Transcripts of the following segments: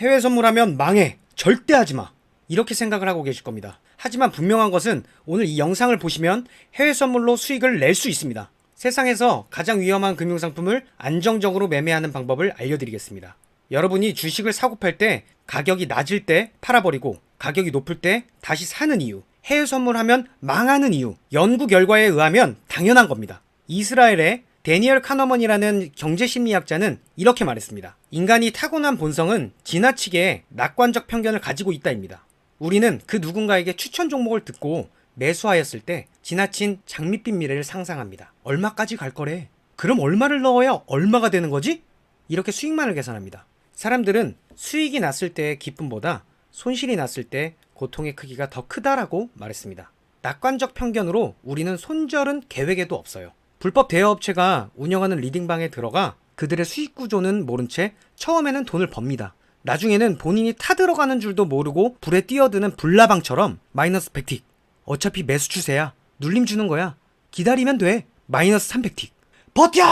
해외 선물하면 망해. 절대 하지 마. 이렇게 생각을 하고 계실 겁니다. 하지만 분명한 것은 오늘 이 영상을 보시면 해외 선물로 수익을 낼 수 있습니다. 세상에서 가장 위험한 금융상품을 안정적으로 매매하는 방법을 알려드리겠습니다. 여러분이 주식을 사고 팔 때 가격이 낮을 때 팔아버리고 가격이 높을 때 다시 사는 이유, 해외 선물하면 망하는 이유, 연구 결과에 의하면 당연한 겁니다. 이스라엘의 데니얼 카너먼이라는 경제심리학자는 이렇게 말했습니다. 인간이 타고난 본성은 지나치게 낙관적 편견을 가지고 있다입니다. 우리는 그 누군가에게 추천 종목을 듣고 매수하였을 때 지나친 장밋빛 미래를 상상합니다. 얼마까지 갈 거래? 그럼 얼마를 넣어야 얼마가 되는 거지? 이렇게 수익만을 계산합니다. 사람들은 수익이 났을 때의 기쁨보다 손실이 났을 때 고통의 크기가 더 크다라고 말했습니다. 낙관적 편견으로 우리는 손절은 계획에도 없어요. 불법 대여업체가 운영하는 리딩방에 들어가 그들의 수익 구조는 모른 채 처음에는 돈을 법니다. 나중에는 본인이 타들어가는 줄도 모르고 불에 뛰어드는 불나방처럼 마이너스 100틱. 어차피 매수 추세야. 눌림 주는 거야. 기다리면 돼. 마이너스 300틱. 버텨!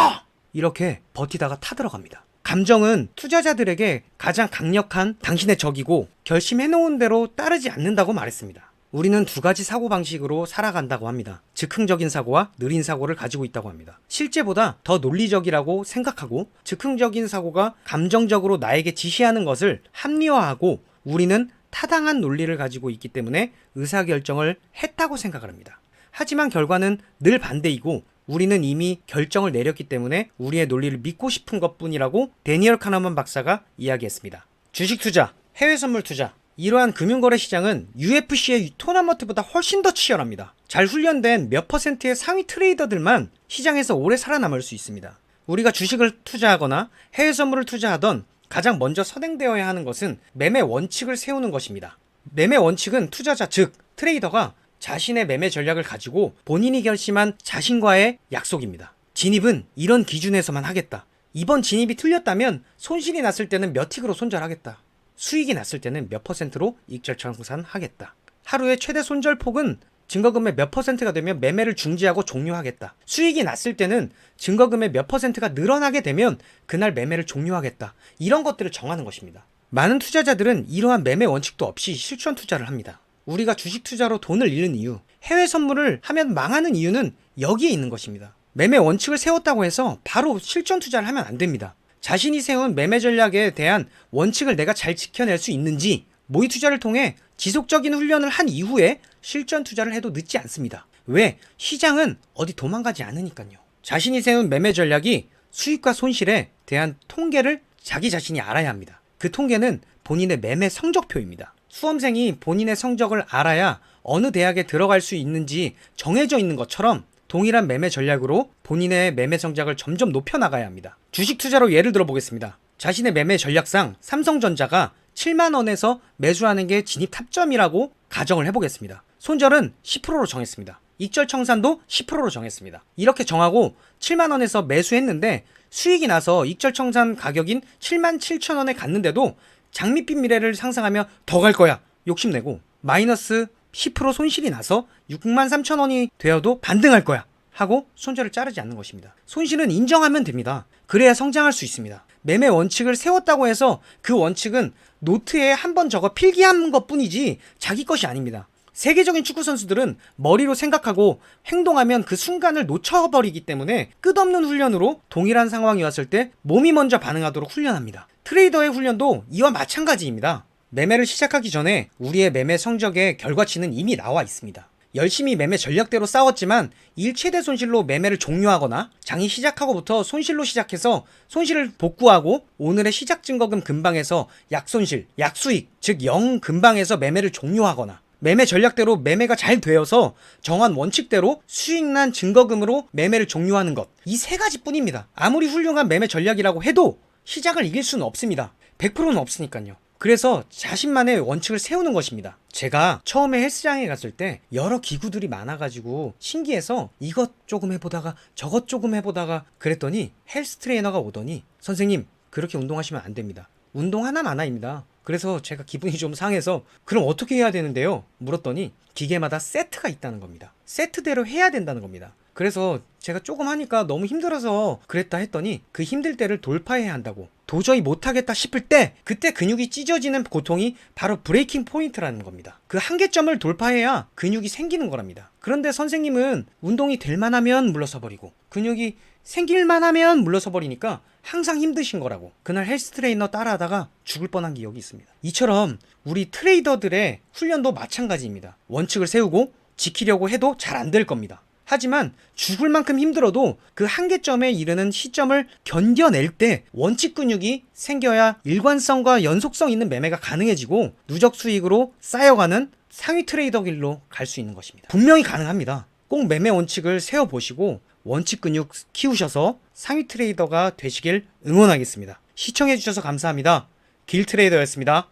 이렇게 버티다가 타들어갑니다. 감정은 투자자들에게 가장 강력한 당신의 적이고 결심해놓은 대로 따르지 않는다고 말했습니다. 우리는 두 가지 사고방식으로 살아간다고 합니다. 즉흥적인 사고와 느린 사고를 가지고 있다고 합니다. 실제보다 더 논리적이라고 생각하고 즉흥적인 사고가 감정적으로 나에게 지시하는 것을 합리화하고 우리는 타당한 논리를 가지고 있기 때문에 의사결정을 했다고 생각을 합니다. 하지만 결과는 늘 반대이고 우리는 이미 결정을 내렸기 때문에 우리의 논리를 믿고 싶은 것뿐이라고 데니얼 카너먼 박사가 이야기했습니다. 주식 투자, 해외 선물 투자, 이러한 금융거래 시장은 UFC의 토너먼트보다 훨씬 더 치열합니다. 잘 훈련된 몇 퍼센트의 상위 트레이더들만 시장에서 오래 살아남을 수 있습니다. 우리가 주식을 투자하거나 해외 선물을 투자하던 가장 먼저 선행되어야 하는 것은 매매 원칙을 세우는 것입니다. 매매 원칙은 투자자 즉 트레이더가 자신의 매매 전략을 가지고 본인이 결심한 자신과의 약속입니다. 진입은 이런 기준에서만 하겠다. 이번 진입이 틀렸다면 손실이 났을 때는 몇 틱으로 손절하겠다. 수익이 났을 때는 몇 퍼센트로 익절청산하겠다. 하루의 최대 손절폭은 증거금의 몇 퍼센트가 되면 매매를 중지하고 종료하겠다. 수익이 났을 때는 증거금의 몇 퍼센트가 늘어나게 되면 그날 매매를 종료하겠다. 이런 것들을 정하는 것입니다. 많은 투자자들은 이러한 매매 원칙도 없이 실전 투자를 합니다. 우리가 주식 투자로 돈을 잃는 이유, 해외 선물을 하면 망하는 이유는 여기에 있는 것입니다. 매매 원칙을 세웠다고 해서 바로 실전 투자를 하면 안 됩니다. 자신이 세운 매매 전략에 대한 원칙을 내가 잘 지켜낼 수 있는지 모의 투자를 통해 지속적인 훈련을 한 이후에 실전 투자를 해도 늦지 않습니다. 왜? 시장은 어디 도망가지 않으니까요. 자신이 세운 매매 전략이 수익과 손실에 대한 통계를 자기 자신이 알아야 합니다. 그 통계는 본인의 매매 성적표입니다. 수험생이 본인의 성적을 알아야 어느 대학에 들어갈 수 있는지 정해져 있는 것처럼 동일한 매매 전략으로 본인의 매매 성적을 점점 높여나가야 합니다. 주식 투자로 예를 들어 보겠습니다. 자신의 매매 전략상 삼성전자가 7만원에서 매수하는 게 진입 타점이라고 가정을 해보겠습니다. 손절은 10%로 정했습니다. 익절청산도 10%로 정했습니다. 이렇게 정하고 7만원에서 매수했는데 수익이 나서 익절청산 가격인 77,000원에 갔는데도 장밋빛 미래를 상상하며 더 갈 거야 욕심내고 마이너스 10% 손실이 나서 63,000원이 되어도 반등할 거야 하고 손절을 자르지 않는 것입니다. 손실은 인정하면 됩니다. 그래야 성장할 수 있습니다. 매매 원칙을 세웠다고 해서 그 원칙은 노트에 한번 적어 필기한 것뿐이지 자기 것이 아닙니다. 세계적인 축구 선수들은 머리로 생각하고 행동하면 그 순간을 놓쳐버리기 때문에 끝없는 훈련으로 동일한 상황이 왔을 때 몸이 먼저 반응하도록 훈련합니다. 트레이더의 훈련도 이와 마찬가지입니다. 매매를 시작하기 전에 우리의 매매 성적의 결과치는 이미 나와 있습니다. 열심히 매매 전략대로 싸웠지만 일 최대 손실로 매매를 종료하거나 장이 시작하고부터 손실로 시작해서 손실을 복구하고 오늘의 시작 증거금 근방에서 약손실, 약수익, 즉 0 근방에서 매매를 종료하거나 매매 전략대로 매매가 잘 되어서 정한 원칙대로 수익난 증거금으로 매매를 종료하는 것. 이 세 가지뿐입니다. 아무리 훌륭한 매매 전략이라고 해도 시장을 이길 수는 없습니다. 100%는 없으니까요. 그래서 자신만의 원칙을 세우는 것입니다. 제가 처음에 헬스장에 갔을 때 여러 기구들이 많아가지고 신기해서 이것 조금 해보다가 저것 조금 해보다가 그랬더니 헬스 트레이너가 오더니 선생님 그렇게 운동하시면 안 됩니다. 운동 하나만화입니다. 그래서 제가 기분이 좀 상해서 그럼 어떻게 해야 되는데요? 물었더니 기계마다 세트가 있다는 겁니다. 세트대로 해야 된다는 겁니다. 그래서 제가 조금 하니까 너무 힘들어서 그랬다 했더니 그 힘들 때를 돌파해야 한다고 도저히 못하겠다 싶을 때 그때 근육이 찢어지는 고통이 바로 브레이킹 포인트라는 겁니다. 그 한계점을 돌파해야 근육이 생기는 거랍니다. 그런데 선생님은 운동이 될 만하면 물러서 버리고 근육이 생길 만하면 물러서 버리니까 항상 힘드신 거라고 그날 헬스 트레이너 따라하다가 죽을 뻔한 기억이 있습니다. 이처럼 우리 트레이더들의 훈련도 마찬가지입니다. 원칙을 세우고 지키려고 해도 잘 안 될 겁니다. 하지만 죽을 만큼 힘들어도 그 한계점에 이르는 시점을 견뎌낼 때 원칙 근육이 생겨야 일관성과 연속성 있는 매매가 가능해지고 누적 수익으로 쌓여가는 상위 트레이더 길로 갈 수 있는 것입니다. 분명히 가능합니다. 꼭 매매 원칙을 세워보시고 원칙 근육 키우셔서 상위 트레이더가 되시길 응원하겠습니다. 시청해주셔서 감사합니다. 길 트레이더였습니다.